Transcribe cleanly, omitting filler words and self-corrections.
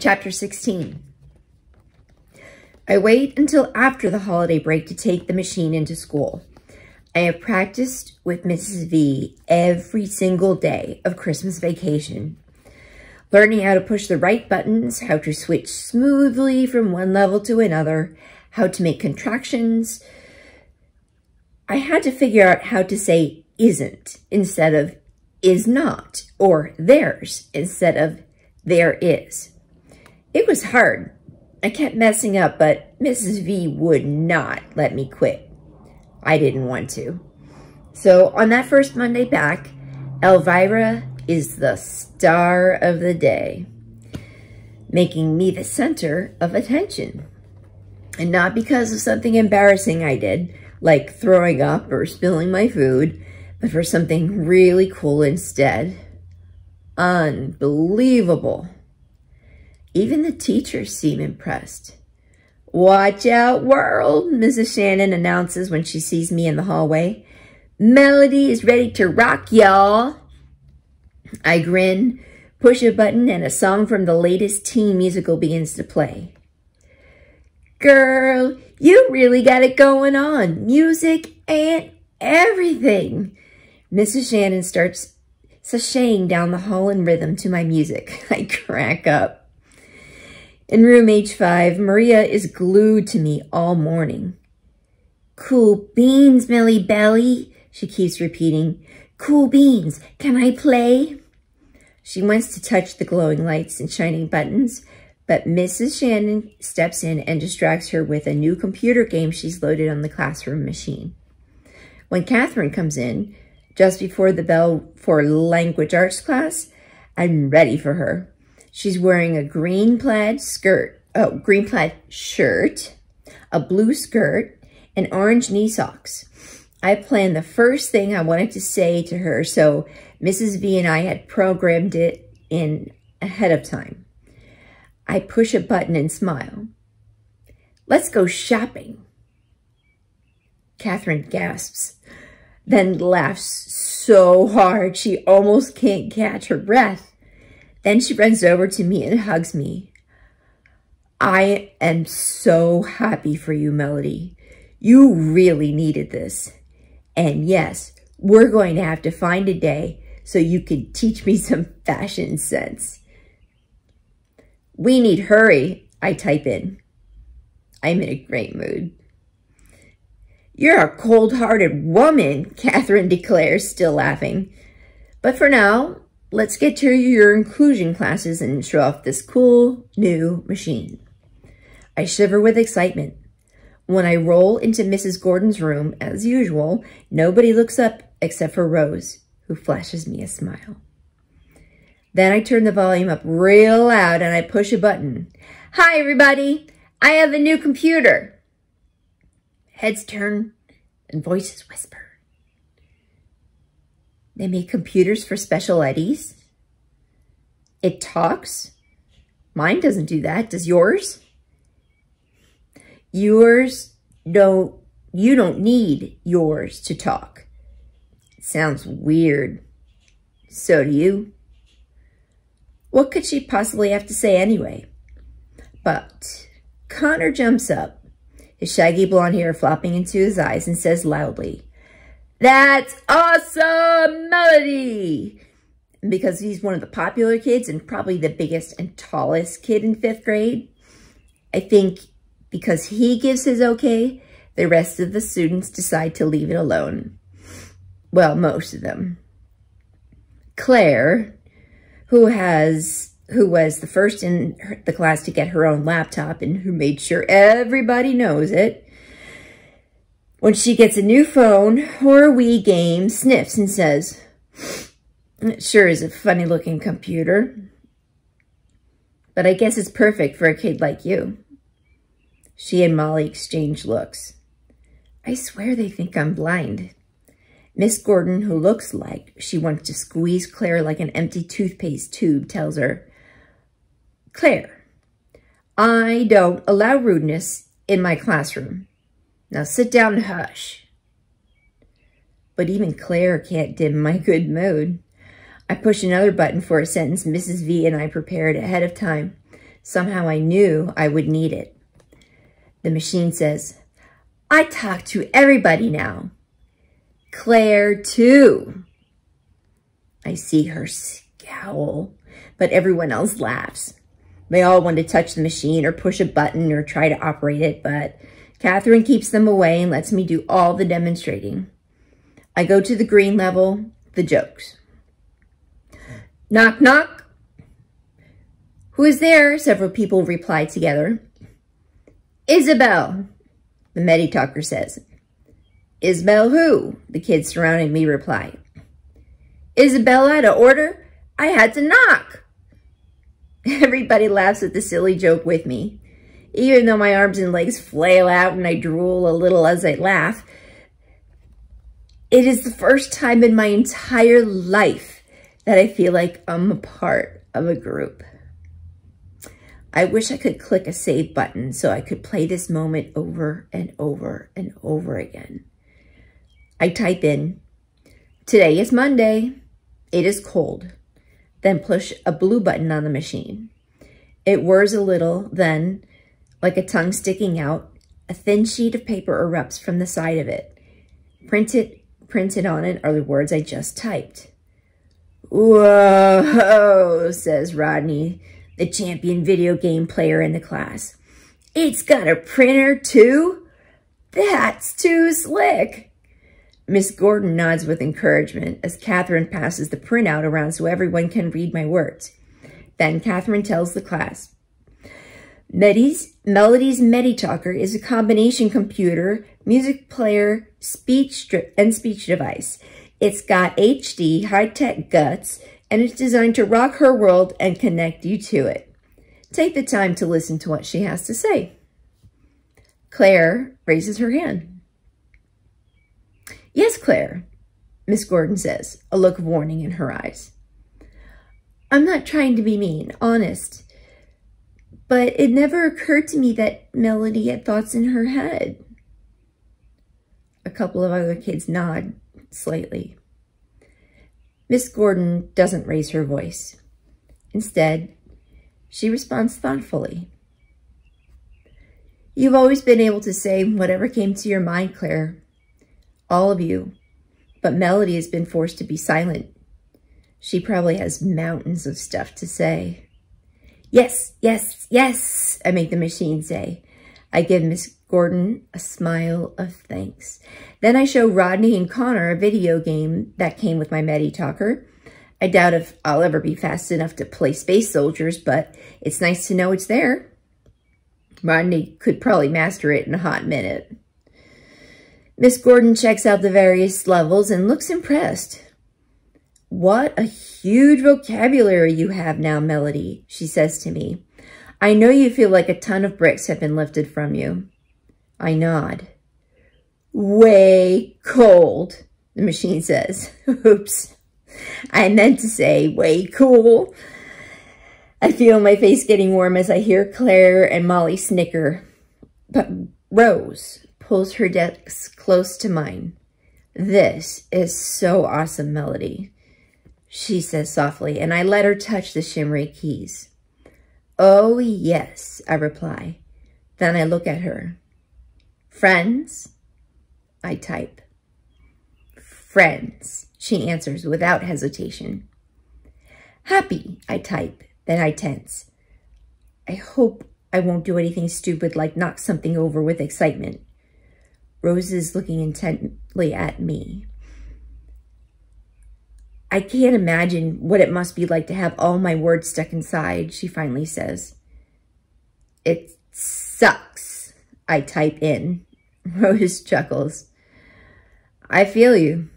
Chapter 16. I wait until after the holiday break to take the machine into school. I have practiced with Mrs. V every single day of Christmas vacation, learning how to push the right buttons, how to switch smoothly from one level to another, how to make contractions. I had to figure out how to say isn't instead of is not, or there's instead of there is. It was hard. I kept messing up, but Mrs. V would not let me quit. I didn't want to. So on that first Monday back, Elvira is the star of the day, making me the center of attention. And not because of something embarrassing I did, like throwing up or spilling my food, but for something really cool instead. Unbelievable. Even the teachers seem impressed. "Watch out, world," Mrs. Shannon announces when she sees me in the hallway. "Melody is ready to rock, y'all." I grin, push a button, and a song from the latest teen musical begins to play. "Girl, you really got it going on. Music and everything." Mrs. Shannon starts sashaying down the hall in rhythm to my music. I crack up. In room H5, Maria is glued to me all morning. "Cool beans, Millie Belly," she keeps repeating. "Cool beans, can I play?" She wants to touch the glowing lights and shining buttons, but Mrs. Shannon steps in and distracts her with a new computer game she's loaded on the classroom machine. When Catherine comes in, just before the bell for language arts class, I'm ready for her. She's wearing a green plaid shirt, a blue skirt, and orange knee socks. I planned the first thing I wanted to say to her, so Mrs. V and I had programmed it in ahead of time. I push a button and smile. "Let's go shopping." Catherine gasps, then laughs so hard she almost can't catch her breath. Then she runs over to me and hugs me. "I am so happy for you, Melody. You really needed this. And yes, we're going to have to find a day so you can teach me some fashion sense." "We need hurry," I type in. I'm in a great mood. "You're a cold-hearted woman," Catherine declares, still laughing. "But for now, let's get to your inclusion classes and show off this cool new machine." I shiver with excitement. When I roll into Mrs. Gordon's room, as usual, nobody looks up except for Rose, who flashes me a smile. Then I turn the volume up real loud and I push a button. "Hi, everybody. I have a new computer." Heads turn and voices whisper. They make computers for special eddies? It talks? Mine doesn't do that. Does yours? You don't need yours to talk. It sounds weird. So do you. What could she possibly have to say anyway? But Connor jumps up, his shaggy blonde hair flopping into his eyes, and says loudly, "That's awesome, Melody!" And because he's one of the popular kids and probably the biggest and tallest kid in 5th grade, I think because he gives his okay, the rest of the students decide to leave it alone. Well, most of them. Claire, who was the first in the class to get her own laptop and who made sure everybody knows it, when she gets a new phone or a Wii game, sniffs and says, "It sure is a funny-looking computer. But I guess it's perfect for a kid like you." She and Molly exchange looks. I swear they think I'm blind. Miss Gordon, who looks like she wants to squeeze Claire like an empty toothpaste tube, tells her, "Claire, I don't allow rudeness in my classroom. Now sit down and hush." But even Claire can't dim my good mood. I push another button for a sentence Mrs. V and I prepared ahead of time. Somehow I knew I would need it. The machine says, I talk to everybody now. Claire, too. I see her scowl, but everyone else laughs. They all want to touch the machine or push a button or try to operate it, but Catherine keeps them away and lets me do all the demonstrating. I go to the green level, the jokes. Knock, knock. Who is there? Several people reply together. Isabel, the Medi-Talker says. Isabel who? The kids surrounding me reply. Isabel out of order? I had to knock. Everybody laughs at the silly joke with me. Even though my arms and legs flail out and I drool a little as I laugh, it is the first time in my entire life that I feel like I'm a part of a group. I wish I could click a save button so I could play this moment over and over and over again. I type in, today is Monday, it is cold, then push a blue button on the machine. It whirs a little, then, like a tongue sticking out, a thin sheet of paper erupts from the side of it. Printed on it are the words I just typed. Whoa, says Rodney, the champion video game player in the class. It's got a printer too? That's too slick. Miss Gordon nods with encouragement as Catherine passes the printout around so everyone can read my words. Then Catherine tells the class, Melody's Medi-Talker is a combination computer, music player, speech device. It's got HD, high-tech guts, and it's designed to rock her world and connect you to it. Take the time to listen to what she has to say. Claire raises her hand. Yes, Claire, Miss Gordon says, a look of warning in her eyes. I'm not trying to be mean, honest. But it never occurred to me that Melody had thoughts in her head. A couple of other kids nod slightly. Miss Gordon doesn't raise her voice. Instead, she responds thoughtfully. You've always been able to say whatever came to your mind, Claire. All of you. But Melody has been forced to be silent. She probably has mountains of stuff to say. Yes, yes, yes, I make the machine say. I give Miss Gordon a smile of thanks. Then I show Rodney and Connor a video game that came with my Medi-Talker. I doubt if I'll ever be fast enough to play Space Soldiers, but it's nice to know it's there. Rodney could probably master it in a hot minute. Miss Gordon checks out the various levels and looks impressed. What a huge vocabulary you have now, Melody, she says to me. I know you feel like a ton of bricks have been lifted from you. I nod. Way cold, the machine says. Oops. I meant to say way cool. I feel my face getting warm as I hear Claire and Molly snicker. But Rose pulls her desk close to mine. This is so awesome, Melody, she says softly, and I let her touch the shimmery keys. Oh, yes, I reply. Then I look at her. Friends? I type. Friends, she answers without hesitation. Happy, I type. Then I tense. I hope I won't do anything stupid like knock something over with excitement. Rose is looking intently at me. I can't imagine what it must be like to have all my words stuck inside, she finally says. It sucks, I type in. Rose chuckles. I feel you.